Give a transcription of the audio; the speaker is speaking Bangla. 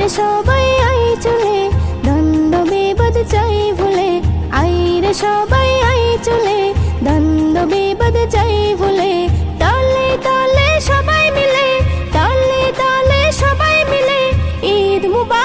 রে সবাই আই চলে, দ্বন্দ্ব বিবাদ চাই ভুলে। আই রে সবাই আই চলে, দ্বন্দ্ব বিবাদ চাই ভুলে। তলে তলে সবাই মিলে, তলে তলে সবাই মিলে, ঈদ মুবারক।